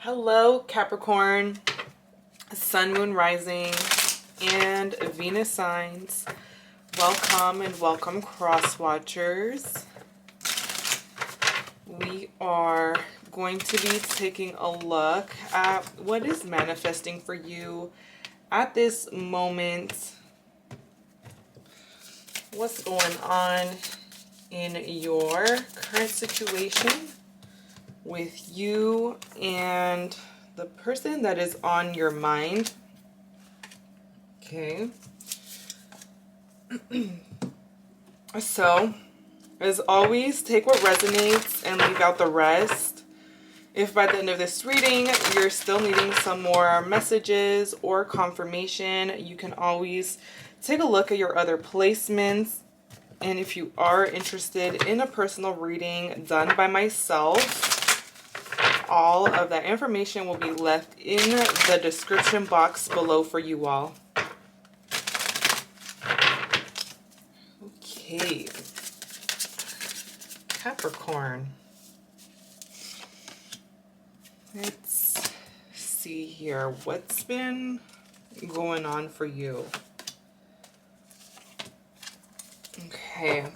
Hello, Capricorn, Sun, Moon, Rising, and Venus signs. Welcome and welcome, cross watchers. We are going to be taking a look at what is manifesting for you at this moment. What's going on in your current situation with you and the person that is on your mind. Okay. So, as always, take what resonates and leave out the rest. If by the end of this reading you're still needing some more messages or confirmation, you can always take a look at your other placements. And if you are interested in a personal reading done by myself, all of that information will be left in the description box below for you all. Okay. Capricorn. Let's see here. What's been going on for you? Okay.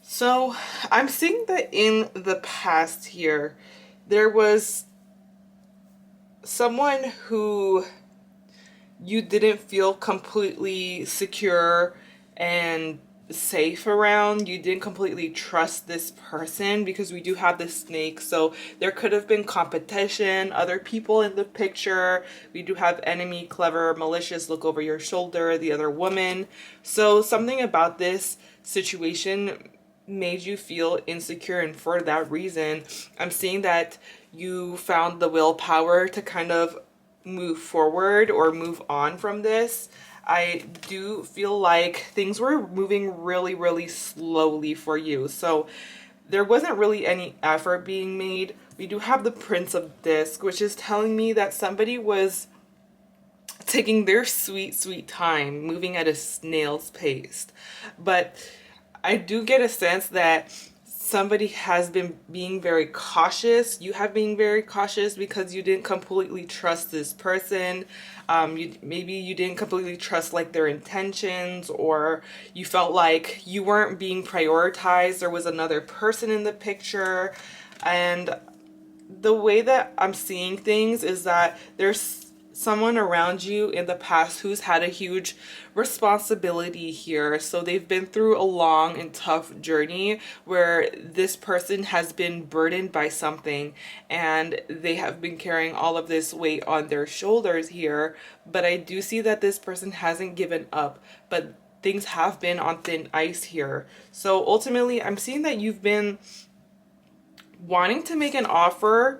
So I'm seeing that in the past here, there was someone who you didn't feel completely secure and safe around. You didn't completely trust this person because we do have the snake. So there could have been competition, other people in the picture. We do have enemy, clever, malicious, look over your shoulder, the other woman. So something about this situation made you feel insecure, and for that reason I'm seeing that you found the willpower to kind of move forward or move on from this. I do feel like things were moving really slowly for you, so there wasn't really any effort being made. We do have the Prince of Disc, which is telling me that somebody was taking their sweet time, moving at a snail's pace. But I do get a sense that somebody has been being very cautious. You have been very cautious because you didn't completely trust this person. Maybe you didn't completely trust like their intentions, or you felt like you weren't being prioritized. There was another person in the picture. And the way that I'm seeing things is that there's someone around you in the past who's had a huge responsibility here. So they've been through a long and tough journey where this person has been burdened by something and they have been carrying all of this weight on their shoulders here. But I do see that this person hasn't given up, but things have been on thin ice here. So ultimately, I'm seeing that you've been wanting to make an offer,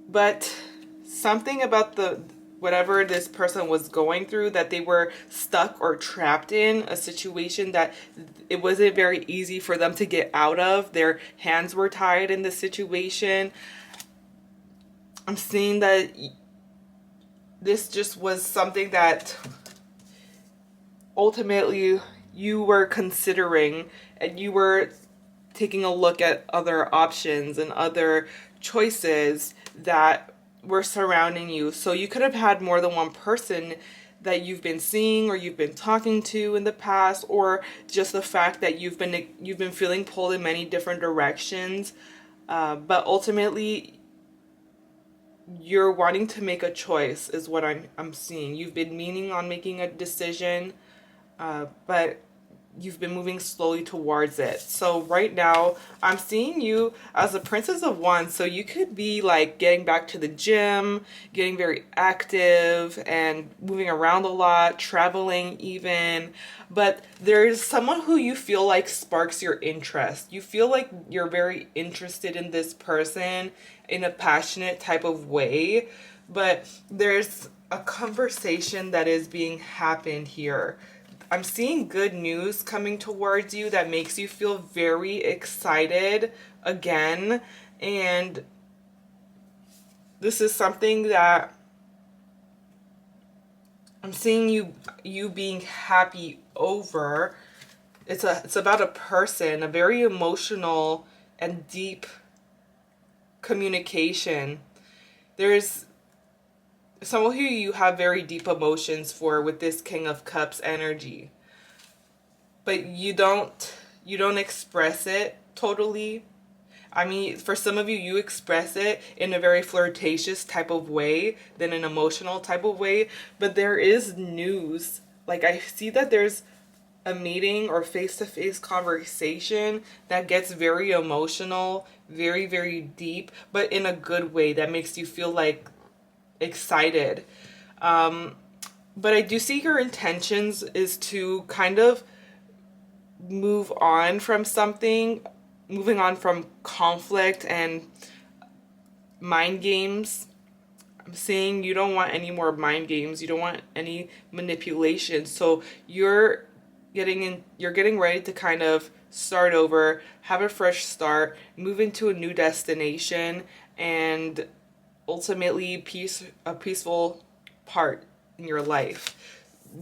but something about whatever this person was going through, that they were stuck or trapped in a situation that it wasn't very easy for them to get out of. Their hands were tied in the situation. I'm seeing that this just was something that ultimately you were considering, and you were taking a look at other options and other choices that were surrounding you. So you could have had more than one person that you've been seeing or you've been talking to in the past, or just the fact that you've been feeling pulled in many different directions. But ultimately, you're wanting to make a choice is what I'm seeing. You've been meaning on making a decision, but you've been moving slowly towards it. So right now I'm seeing you as a Princess of Wands. So you could be like getting back to the gym, getting very active and moving around a lot, traveling even. But there's someone who you feel like sparks your interest. You feel like you're very interested in this person in a passionate type of way, but there's a conversation that is being happened here. I'm seeing good news coming towards you that makes you feel very excited again. And this is something that I'm seeing you being happy over. It's about a person, a very emotional and deep communication. There's someone who you have very deep emotions for with this King of Cups energy. But you don't express it totally. I mean, for some of you, you express it in a very flirtatious type of way than an emotional type of way. But there is news. Like, I see that there's a meeting or face-to-face conversation that gets very emotional, very, very deep, but in a good way that makes you feel like excited. But I do see your intentions is to kind of move on from something, moving on from conflict and mind games. I'm saying you don't want any more mind games. You don't want any manipulation. So you're getting ready to kind of start over, have a fresh start, move into a new destination, and ultimately a peaceful part in your life.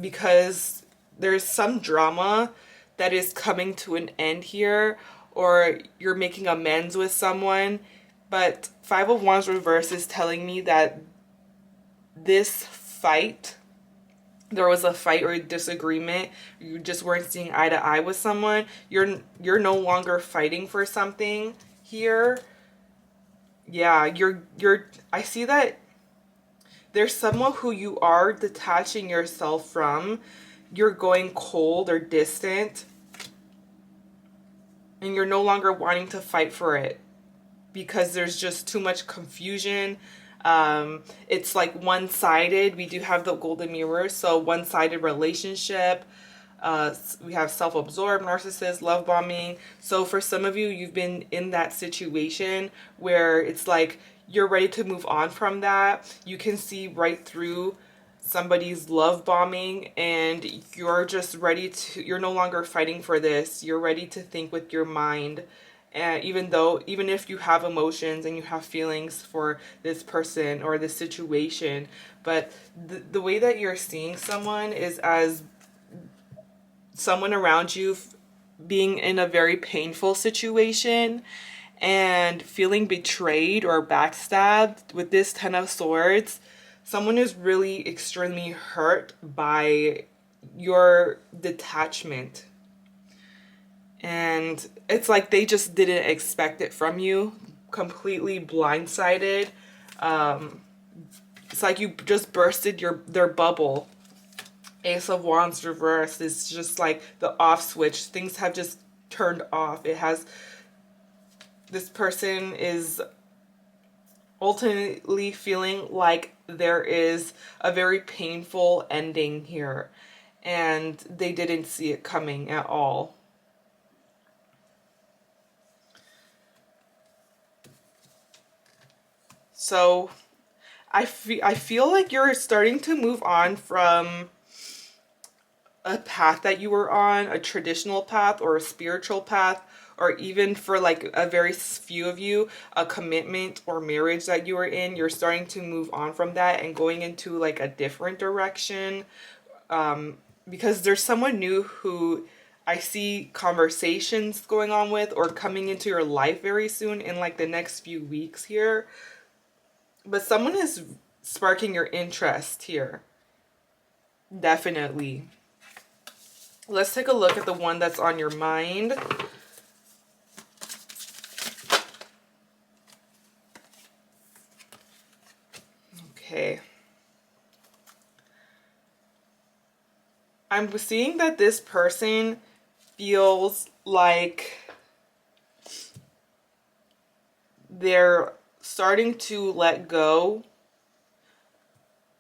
Because there's some drama that is coming to an end here, or you're making amends with someone. But Five of Wands reverse is telling me that this fight, there was a fight or a disagreement, you just weren't seeing eye to eye with someone, you're no longer fighting for something here. Yeah, I see that there's someone who you are detaching yourself from. You're going cold or distant, and you're no longer wanting to fight for it because there's just too much confusion. It's like one-sided. We do have the golden mirror, so one-sided relationship. We have self-absorbed, narcissist, love bombing. So for some of you, you've been in that situation where it's like you're ready to move on from that. You can see right through somebody's love bombing, and you're just ready to, you're no longer fighting for this. You're ready to think with your mind. And even if you have emotions and you have feelings for this person or this situation, but the way that you're seeing someone is as someone around you being in a very painful situation and feeling betrayed or backstabbed with this Ten of Swords. Someone is really extremely hurt by your detachment. And it's like they just didn't expect it from you. Completely blindsided. It's like you just bursted their bubble. Ace of Wands reversed is just like the off switch. Things have just turned off. This person is ultimately feeling like there is a very painful ending here, and they didn't see it coming at all. So I feel like you're starting to move on from a path that you were on, a traditional path or a spiritual path, or even for like a very few of you, a commitment or marriage that you were in. You're starting to move on from that and going into like a different direction, because there's someone new who I see conversations going on with or coming into your life very soon in like the next few weeks here. But someone is sparking your interest here. Definitely. Let's take a look at the one that's on your mind. Okay. I'm seeing that this person feels like they're starting to let go,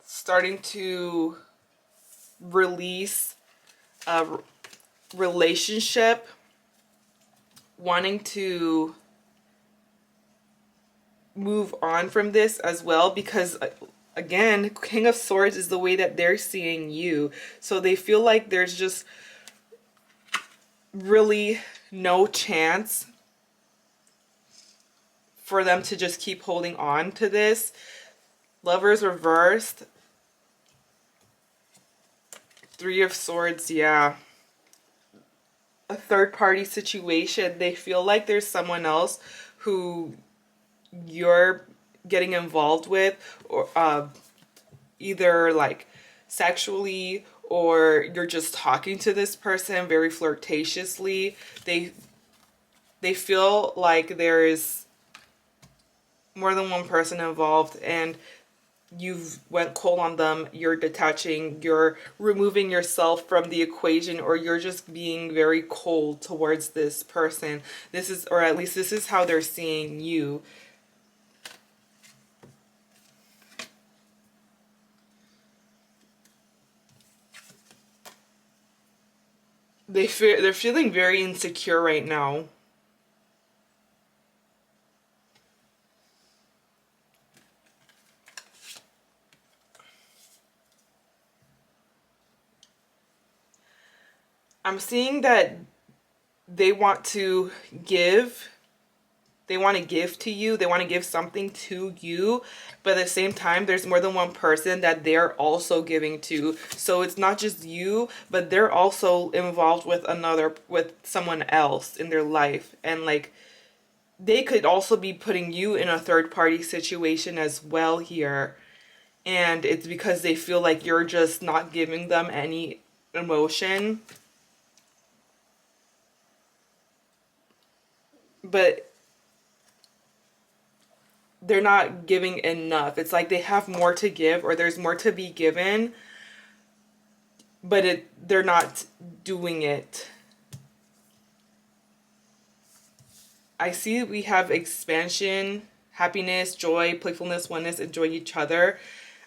starting to release a relationship, wanting to move on from this as well, because again, King of Swords is the way that they're seeing you. So they feel like there's just really no chance for them to just keep holding on to this. Lovers reversed. Three of Swords, yeah. A third party situation. They feel like there's someone else who you're getting involved with, or either like sexually, or you're just talking to this person very flirtatiously. They feel like there is more than one person involved, and you've went cold on them, you're detaching, you're removing yourself from the equation, or you're just being very cold towards this person. This is, or at least this is how they're seeing you. They're feeling very insecure right now. I'm seeing that they want to give. They want to give to you. They want to give something to you. But at the same time, there's more than one person that they're also giving to. So it's not just you, but they're also involved with with someone else in their life. And like, they could also be putting you in a third party situation as well here. And it's because they feel like you're just not giving them any emotion. But they're not giving enough. It's like they have more to give, or there's more to be given, but they're not doing it. I see we have expansion, happiness, joy, playfulness, oneness, enjoy each other.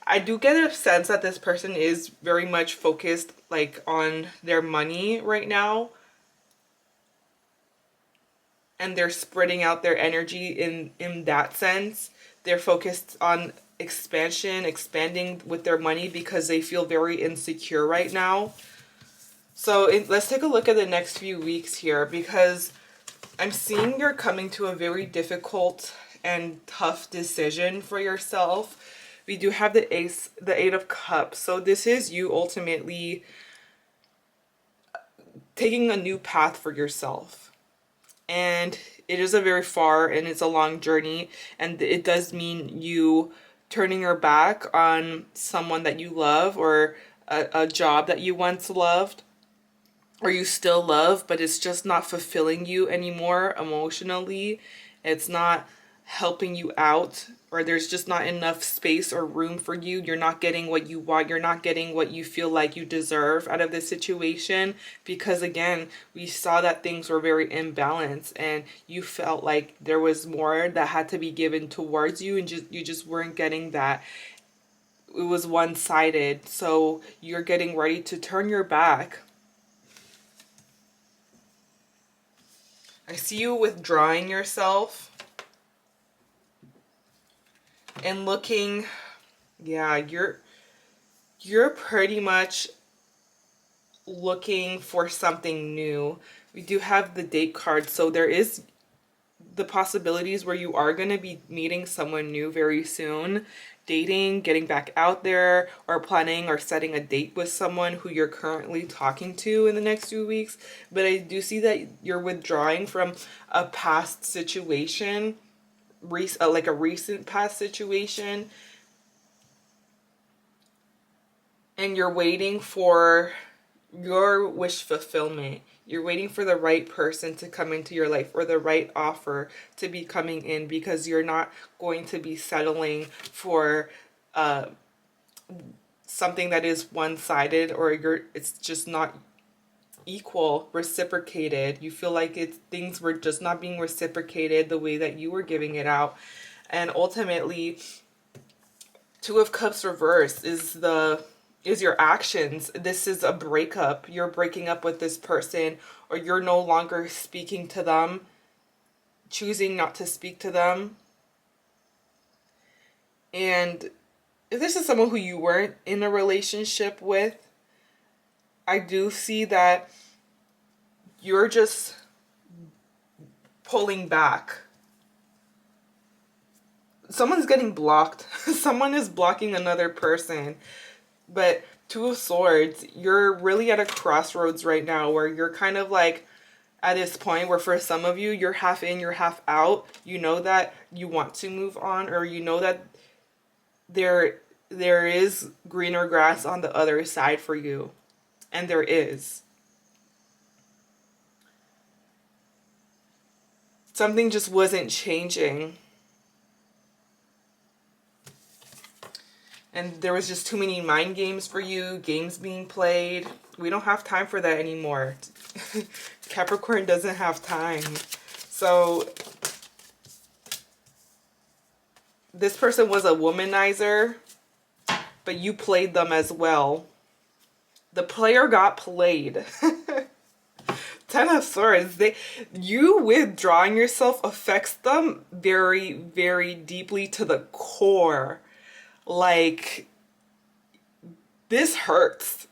I do get a sense that this person is very much focused like on their money right now, and they're spreading out their energy in that sense. They're focused on expansion, expanding with their money, because they feel very insecure right now. So let's take a look at the next few weeks here, because I'm seeing you're coming to a very difficult and tough decision for yourself. We do have the Eight of Cups. So this is you ultimately taking a new path for yourself. And it is a very far and it's a long journey, and it does mean you turning your back on someone that you love, or a job that you once loved, or you still love, but it's just not fulfilling you anymore emotionally. It's not helping you out, or there's just not enough space or room for you. You're not getting what you want. You're not getting what you feel like you deserve out of this situation, because again, we saw that things were very imbalanced, and you felt like there was more that had to be given towards you, and you just weren't getting that. It was one-sided. So you're getting ready to turn your back. I see you withdrawing yourself and looking, yeah, you're pretty much looking for something new. We do have the date card, so there is the possibilities where you are going to be meeting someone new very soon, dating, getting back out there, or planning or setting a date with someone who you're currently talking to in the next 2 weeks. But I do see that you're withdrawing from a past situation, like a recent past situation, and you're waiting for your wish fulfillment. You're waiting for the right person to come into your life, or the right offer to be coming in, because you're not going to be settling for something that is one-sided, or it's just not equal, reciprocated. You feel like things were just not being reciprocated the way that you were giving it out. And ultimately, Two of Cups reversed is your actions. This is a breakup. You're breaking up with this person, or you're no longer speaking to them, choosing not to speak to them. And if this is someone who you weren't in a relationship with, I do see that you're just pulling back. Someone's getting blocked. Someone is blocking another person. But Two of Swords, you're really at a crossroads right now, where you're kind of like at this point where for some of you, you're half in, you're half out. You know that you want to move on, or you know that there is greener grass on the other side for you. And there is. Something just wasn't changing. And there was just too many mind games for you, games being played. We don't have time for that anymore. Capricorn doesn't have time. So this person was a womanizer, but you played them as well. The player got played. Ten of Swords. You withdrawing yourself affects them very, very deeply to the core. Like, this hurts.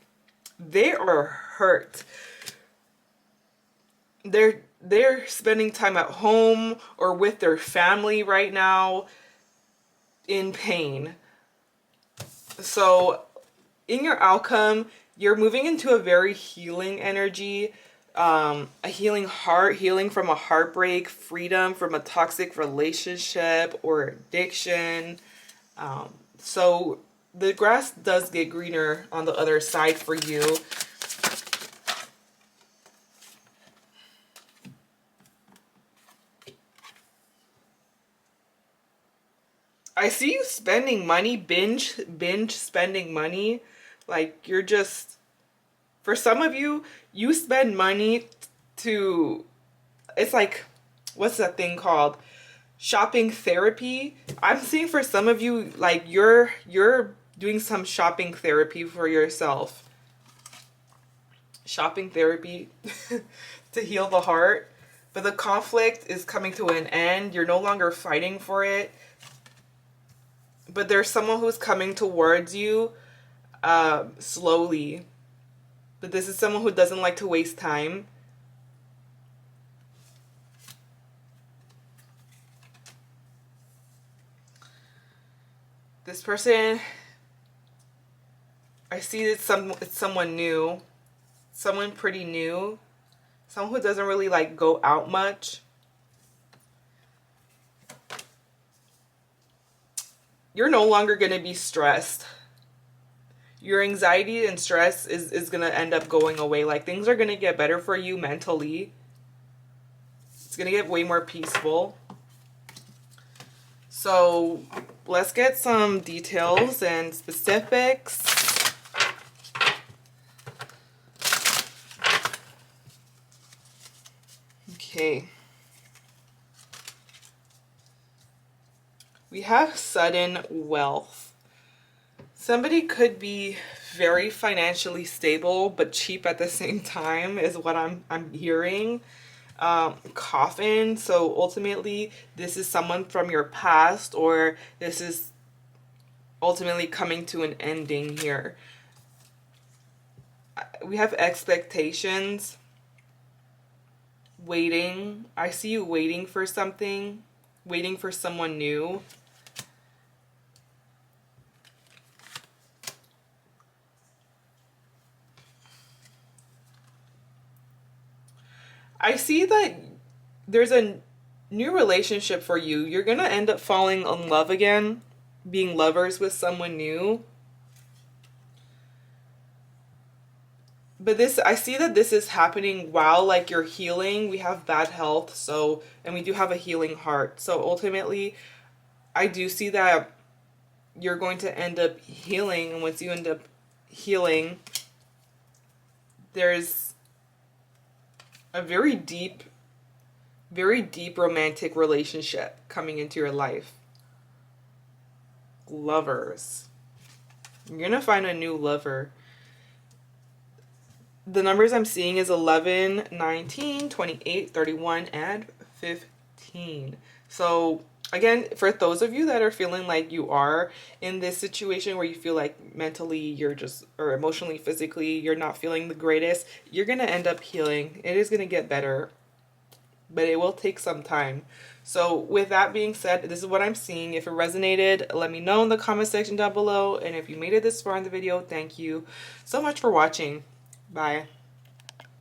They are hurt. They're spending time at home or with their family right now in pain. So in your outcome, you're moving into a very healing energy, a healing heart, healing from a heartbreak, freedom from a toxic relationship or addiction. So the grass does get greener on the other side for you. I see you spending money, binge spending money. Like, you're just, for some of you, you spend money to, it's like, what's that thing called? Shopping therapy. I'm seeing for some of you, like, you're doing some shopping therapy for yourself. Shopping therapy to heal the heart. But the conflict is coming to an end. You're no longer fighting for it. But there's someone who's coming towards you slowly. But this is someone who doesn't like to waste time. This person, I see it's someone new. Someone pretty new. Someone who doesn't really like go out much. You're no longer going to be stressed. Your anxiety and stress is going to end up going away. Like, things are going to get better for you mentally. It's going to get way more peaceful. So let's get some details and specifics. Okay. We have sudden wealth. Somebody could be very financially stable but cheap at the same time is what I'm hearing. Coffin. So ultimately, this is someone from your past, or this is ultimately coming to an ending here. We have expectations. Waiting. I see you waiting for something. Waiting for someone new. I see that there's a new relationship for you. You're going to end up falling in love again, being lovers with someone new. But this, I see that this is happening while, like, you're healing. We have bad health, so, and we do have a healing heart. So ultimately, I do see that you're going to end up healing. And once you end up healing, there's a very deep romantic relationship coming into your life. Lovers. You're going to find a new lover. The numbers I'm seeing is 11, 19, 28, 31, and 15. So again, for those of you that are feeling like you are in this situation where you feel like mentally you're just, or emotionally, physically, you're not feeling the greatest, you're going to end up healing. It is going to get better, but it will take some time. So with that being said, this is what I'm seeing. If it resonated, let me know in the comment section down below. And if you made it this far in the video, thank you so much for watching. Bye.